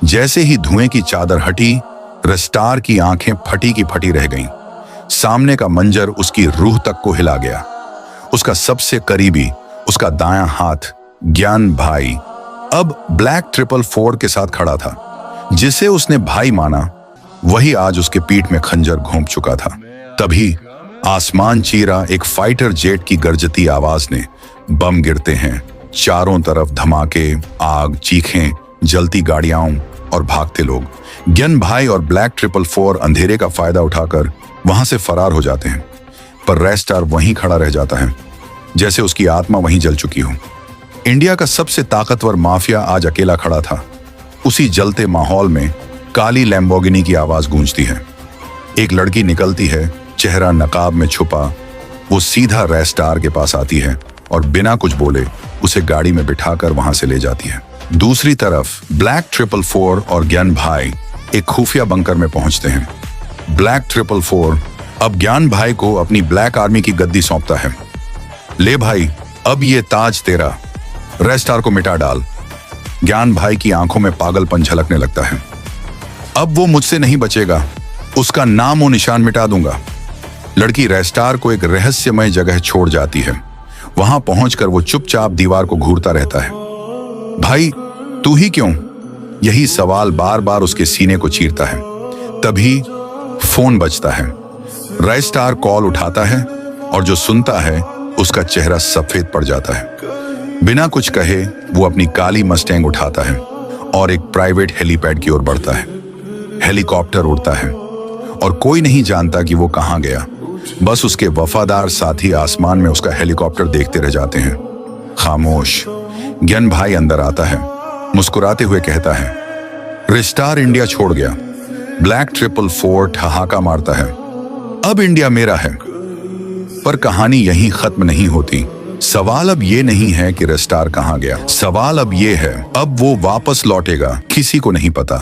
जैसे ही धुएं की चादर हटी, रस्टार की आंखें फटी की फटी रह गईं। सामने का मंजर उसकी रूह तक को हिला गया। उसका सबसे करीबी, उसका दायां हाथ ज्ञान भाई, अब ब्लैक 444 के साथ खड़ा था। जिसे उसने भाई माना, वही आज उसके पीठ में खंजर घोंप चुका था। तभी आसमान चीरा एक फाइटर जेट की गरजती आवाज ने। बम गिरते हैं, चारों तरफ धमाके, आग, चीखें, जलती गाड़ियां और भागते लोग। ज्ञान भाई और ब्लैक 444 अंधेरे का फायदा उठाकर वहां से फरार हो जाते हैं, पर रेस्टार वहीं खड़ा रह जाता है, जैसे उसकी आत्मा वहीं जल चुकी हो। इंडिया का सबसे ताकतवर माफिया आज अकेला खड़ा था। उसी जलते माहौल में काली लैम्बोर्गिनी की आवाज गूंजती है। एक लड़की निकलती है, चेहरा नकाब में छुपा। वो सीधा रेस्टार के पास आती है और बिना कुछ बोले उसे गाड़ी में बिठाकर वहां से ले जाती है। दूसरी तरफ ब्लैक 444 और ज्ञान भाई एक खुफिया बंकर में पहुंचते हैं। ब्लैक 444 अब ज्ञान भाई को अपनी ब्लैक आर्मी की गद्दी सौंपता है। ले भाई, अब ये ताज तेरा, रेस्टार को मिटा डाल। ज्ञान भाई की आंखों में पागलपन झलकने लगता है। अब वो मुझसे नहीं बचेगा, उसका नाम और निशान मिटा दूंगा। लड़की रेस्टार को एक रहस्यमय जगह छोड़ जाती है। वहां पहुंचकर वो चुपचाप दीवार को घूरता रहता है। भाई, तू ही क्यों? यही सवाल बार बार उसके सीने को चीरता है। तभी फोन बजता है। रेस्टार कॉल उठाता है और जो सुनता है उसका चेहरा सफेद पड़ जाता है। बिना कुछ कहे वो अपनी काली मस्टैंग उठाता है और एक प्राइवेट हेलीपैड की ओर बढ़ता है। हेलीकॉप्टर उड़ता है और कोई नहीं जानता कि वो कहां गया। बस उसके वफादार साथी आसमान में उसका हेलीकॉप्टर देखते रह जाते हैं, खामोश। ज्ञान भाई अंदर आता है, मुस्कुराते हुए कहता है, रेस्टार इंडिया छोड़ गया। ब्लैक 444 ठहाका मारता है, अब इंडिया मेरा है। पर कहानी यहीं खत्म नहीं होती। सवाल अब ये नहीं है कि रेस्टार कहां गया, सवाल अब ये है, अब वो वापस लौटेगा, किसी को नहीं पता।